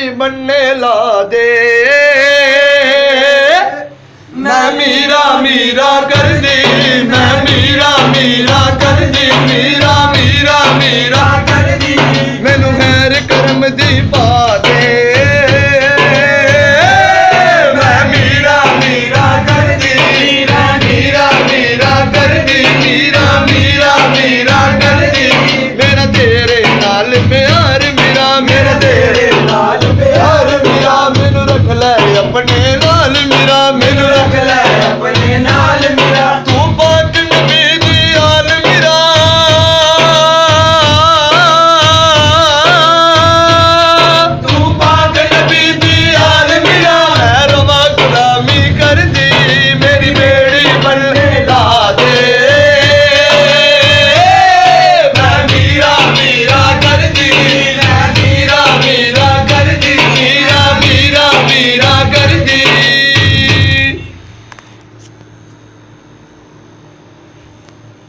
बन्ने ला दे। मैं मीरा मीरा कर दी, मैं मीरा मीरा कर दी, मीरा मीरा मीरा कर दी। मैनू खैर करम दी